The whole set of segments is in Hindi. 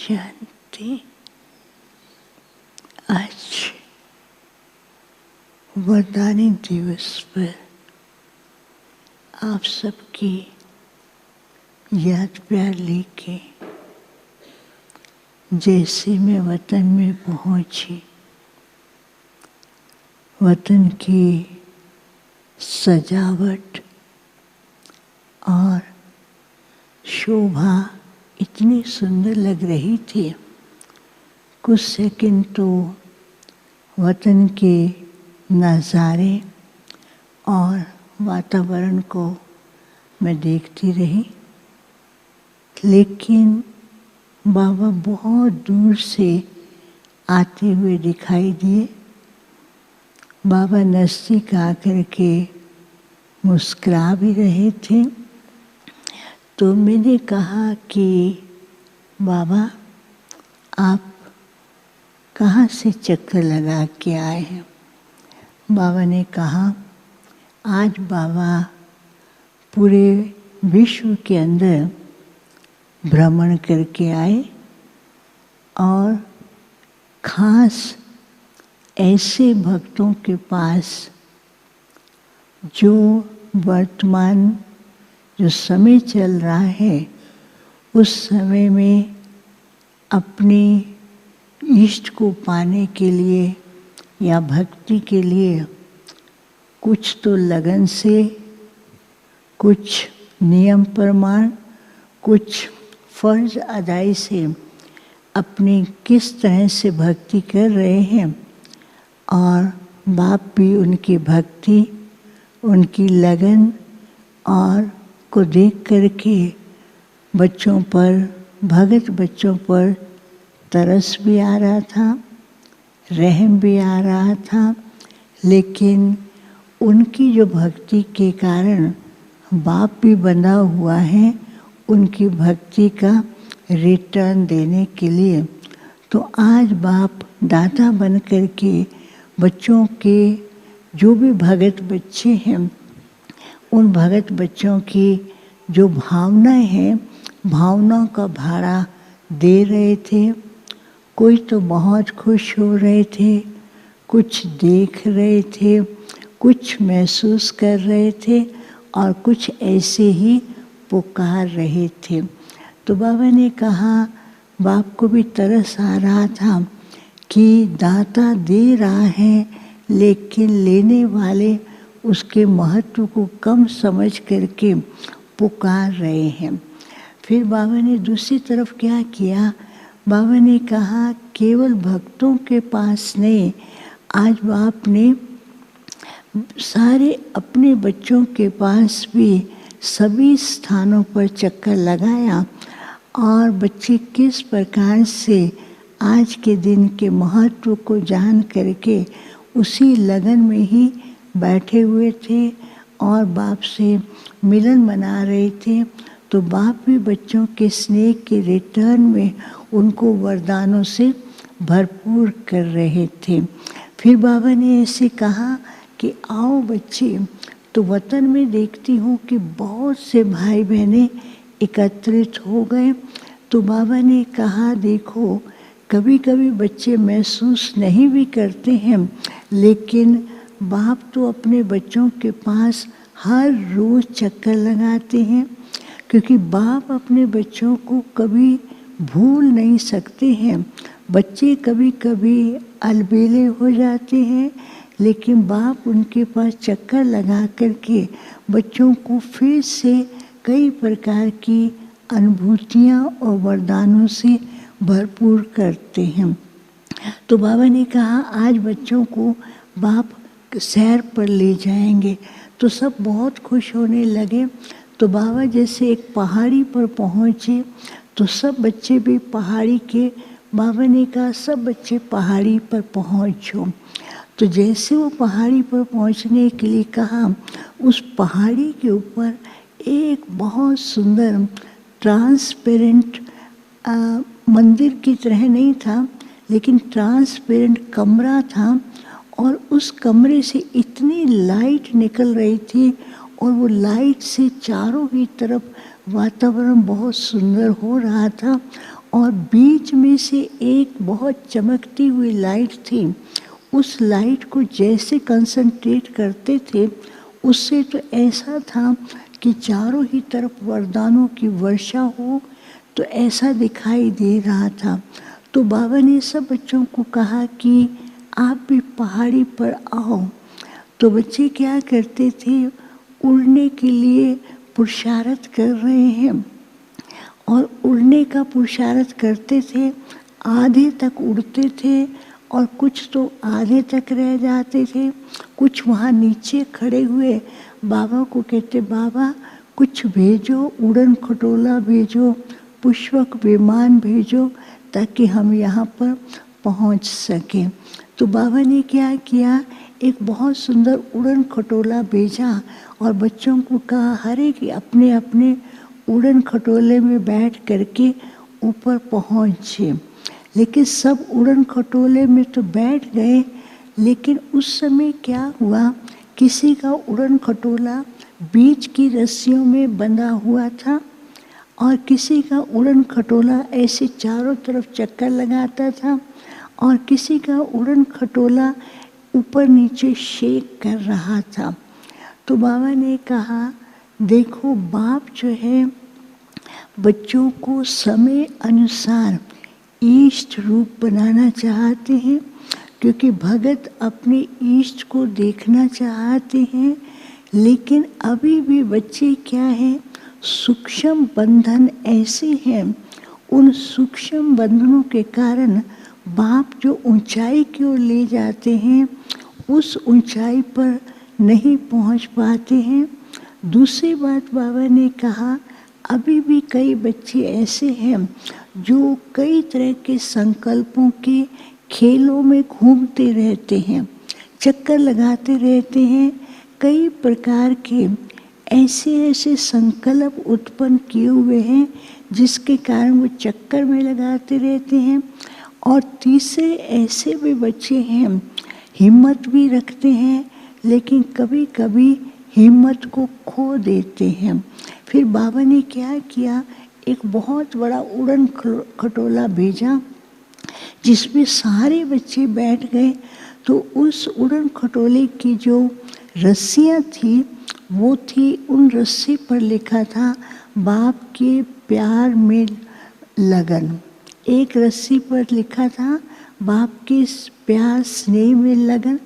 शांति। आज वरदानी दिवस पर आप सबकी याद प्यार लेके जैसे मैं वतन में पहुंची, वतन की सजावट और शोभा इतनी सुंदर लग रही थी। कुछ सेकंड तो वतन के नज़ारे और वातावरण को मैं देखती रही, लेकिन बाबा बहुत दूर से आते हुए दिखाई दिए। बाबा नज़दीक आकर के मुस्कुरा भी रहे थे। तो मैंने कहा कि बाबा आप कहाँ से चक्कर लगा के आए हैं? बाबा ने कहा आज बाबा पूरे विश्व के अंदर भ्रमण करके आए और खास ऐसे भक्तों के पास जो वर्तमान जो समय चल रहा है उस समय में अपने इष्ट को पाने के लिए या भक्ति के लिए कुछ तो लगन से, कुछ नियम प्रमाण, कुछ फर्ज अदाई से अपनी किस तरह से भक्ति कर रहे हैं। और बाप भी उनकी भक्ति, उनकी लगन और को देख करके बच्चों पर, भगत बच्चों पर तरस भी आ रहा था, रहम भी आ रहा था। लेकिन उनकी जो भक्ति के कारण बाप भी बंधा हुआ है उनकी भक्ति का रिटर्न देने के लिए। तो आज बाप दाता बन करके बच्चों के, जो भी भगत बच्चे हैं, उन भगत बच्चों की जो भावनाएं हैं, भावनाओं का भाड़ा दे रहे थे। कोई तो बहुत खुश हो रहे थे, कुछ देख रहे थे, कुछ महसूस कर रहे थे और कुछ ऐसे ही पुकार रहे थे। तो बाबा ने कहा, बाप को भी तरस आ रहा था कि दाता दे रहा है लेकिन लेने वाले उसके महत्व को कम समझ करके पुकार रहे हैं। फिर बाबा ने दूसरी तरफ क्या किया? बाबा ने कहा केवल भक्तों के पास नहीं, आज बाप ने सारे अपने बच्चों के पास भी सभी स्थानों पर चक्कर लगाया और बच्चे किस प्रकार से आज के दिन के महत्व को जान करके उसी लगन में ही बैठे हुए थे और बाप से मिलन मना रहे थे। तो बाप भी बच्चों के स्नेह के रिटर्न में उनको वरदानों से भरपूर कर रहे थे। फिर बाबा ने ऐसे कहा कि आओ बच्चे, तो वतन में देखती हूँ कि बहुत से भाई बहनें एकत्रित हो गए। तो बाबा ने कहा देखो, कभी कभी बच्चे महसूस नहीं भी करते हैं, लेकिन बाप तो अपने बच्चों के पास हर रोज़ चक्कर लगाते हैं, क्योंकि बाप अपने बच्चों को कभी भूल नहीं सकते हैं। बच्चे कभी कभी अलबेले हो जाते हैं, लेकिन बाप उनके पास चक्कर लगा करके बच्चों को फिर से कई प्रकार की अनुभूतियाँ और वरदानों से भरपूर करते हैं। तो बाबा ने कहा आज बच्चों को बाप सैर पर ले जाएंगे। तो सब बहुत खुश होने लगे। तो बाबा जैसे एक पहाड़ी पर पहुँचे तो सब बच्चे भी पहाड़ी के, बाबा ने कहा सब बच्चे पहाड़ी पर पहुँचो। तो जैसे वो पहाड़ी पर पहुँचने के लिए कहा, उस पहाड़ी के ऊपर एक बहुत सुंदर ट्रांसपेरेंट मंदिर की तरह नहीं था, लेकिन ट्रांसपेरेंट कमरा था और उस कमरे से इतनी लाइट निकल रही थी और वो लाइट से चारों ही तरफ वातावरण बहुत सुंदर हो रहा था और बीच में से एक बहुत चमकती हुई लाइट थी। उस लाइट को जैसे कंसंट्रेट करते थे उससे तो ऐसा था कि चारों ही तरफ वरदानों की वर्षा हो, तो ऐसा दिखाई दे रहा था। तो बाबा ने सब बच्चों को कहा कि आप भी पहाड़ी पर आओ। तो बच्चे क्या करते थे, उड़ने के लिए पुरुषार्थ कर रहे हैं और उड़ने का पुरुषार्थ करते थे। आधे तक उड़ते थे और कुछ तो आधे तक रह जाते थे। कुछ वहाँ नीचे खड़े हुए बाबा को कहते, बाबा कुछ भेजो, उड़न खटोला भेजो, पुष्पक विमान भेजो, ताकि हम यहाँ पर पहुँच सकें। तो बाबा ने क्या किया, एक बहुत सुंदर उड़न खटोला भेजा और बच्चों को कहा हर एक अपने अपने उड़न खटोले में बैठ करके ऊपर पहुँचे। लेकिन सब उड़न खटोले में तो बैठ गए, लेकिन उस समय क्या हुआ, किसी का उड़न खटोला बीच की रस्सियों में बंधा हुआ था और किसी का उड़न खटोला ऐसे चारों तरफ चक्कर लगाता था और किसी का उड़न खटोला ऊपर नीचे शेक कर रहा था। तो बाबा ने कहा, देखो बाप जो है बच्चों को समय अनुसार इष्ट रूप बनाना चाहते हैं, क्योंकि भगत अपने इष्ट को देखना चाहते हैं। लेकिन अभी भी बच्चे क्या हैं, सूक्ष्म बंधन ऐसे हैं, उन सूक्ष्म बंधनों के कारण बाप जो ऊंचाई की ओर ले जाते हैं उस ऊंचाई पर नहीं पहुंच पाते हैं। दूसरी बात बाबा ने कहा, अभी भी कई बच्चे ऐसे हैं जो कई तरह के संकल्पों के खेलों में घूमते रहते हैं, चक्कर लगाते रहते हैं। कई प्रकार के ऐसे ऐसे संकल्प उत्पन्न किए हुए हैं जिसके कारण वो चक्कर में लगाते रहते हैं। और तीसरे ऐसे भी बच्चे हैं, हिम्मत भी रखते हैं लेकिन कभी कभी हिम्मत को खो देते हैं। फिर बाबा ने क्या किया, एक बहुत बड़ा उड़न खटोला भेजा जिसमें सारे बच्चे बैठ गए। तो उस उड़न खटोले की जो रस्सियाँ थी वो थी, उन रस्सी पर लिखा था बाप के प्यार में लगन। एक रस्सी पर लिखा था बाप के प्यार स्नेह में लगन,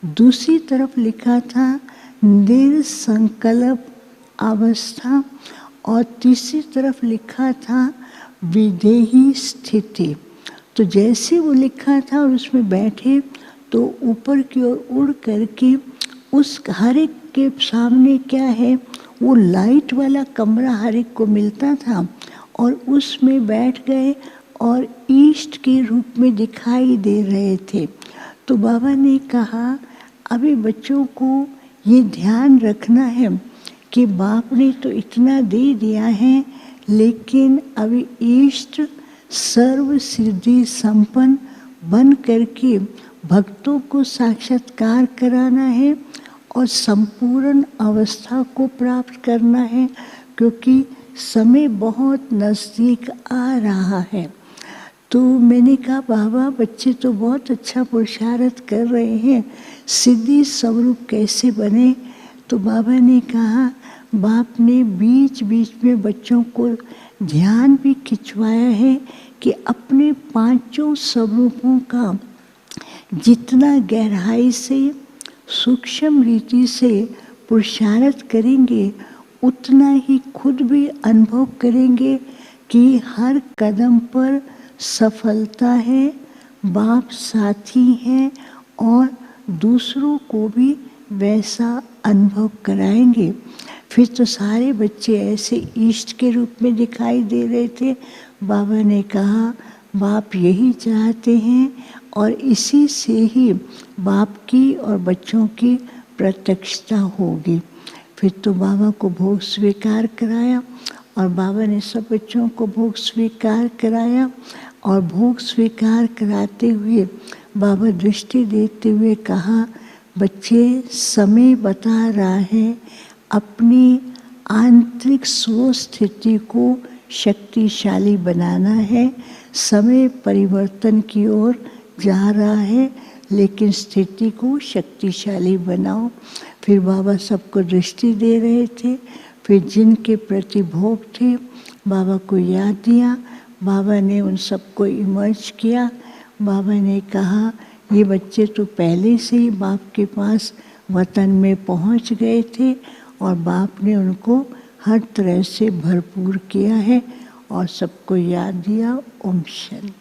दूसरी तरफ लिखा था निरसंकल्प अवस्था और तीसरी तरफ लिखा था विदेही स्थिति। तो जैसे वो लिखा था और उसमें बैठे तो ऊपर की ओर उड़ करके उस हर एक के सामने क्या है, वो लाइट वाला कमरा हर एक को मिलता था और उसमें बैठ गए और ईष्ट के रूप में दिखाई दे रहे थे। तो बाबा ने कहा, अभी बच्चों को ये ध्यान रखना है कि बाप ने तो इतना दे दिया है, लेकिन अभी ईष्ट सर्व सिद्धि संपन्न बन करके भक्तों को साक्षात्कार कराना है और संपूर्ण अवस्था को प्राप्त करना है, क्योंकि समय बहुत नज़दीक आ रहा है। तो मैंने कहा, बाबा बच्चे तो बहुत अच्छा पुरुषार्थ कर रहे हैं, सिद्धि स्वरूप कैसे बने? तो बाबा ने कहा, बाप ने बीच बीच में बच्चों को ध्यान भी खिंचवाया है कि अपने पांचों स्वरूपों का जितना गहराई से सूक्ष्म रीति से पुरुषार्थ करेंगे उतना ही खुद भी अनुभव करेंगे कि हर कदम पर सफलता है, बाप साथी हैं और दूसरों को भी वैसा अनुभव कराएंगे। फिर तो सारे बच्चे ऐसे ईष्ट के रूप में दिखाई दे रहे थे। बाबा ने कहा, बाप यही चाहते हैं और इसी से ही बाप की और बच्चों की प्रत्यक्षता होगी। फिर तो बाबा को भोग स्वीकार कराया और बाबा ने सब बच्चों को भोग स्वीकार कराया और भोग स्वीकार कराते हुए बाबा दृष्टि देते हुए कहा, बच्चे समय बता रहा है अपनी आंतरिक स्व स्थिति को शक्तिशाली बनाना है। समय परिवर्तन की ओर जा रहा है, लेकिन स्थिति को शक्तिशाली बनाओ। फिर बाबा सबको दृष्टि दे रहे थे। फिर जिनके प्रति भोग थे बाबा को याद दिया। बाबा ने उन सबको इमर्ज किया। बाबा ने कहा ये बच्चे तो पहले से ही बाप के पास वतन में पहुंच गए थे और बाप ने उनको हर तरह से भरपूर किया है और सबको याद दिया। ओम शांति।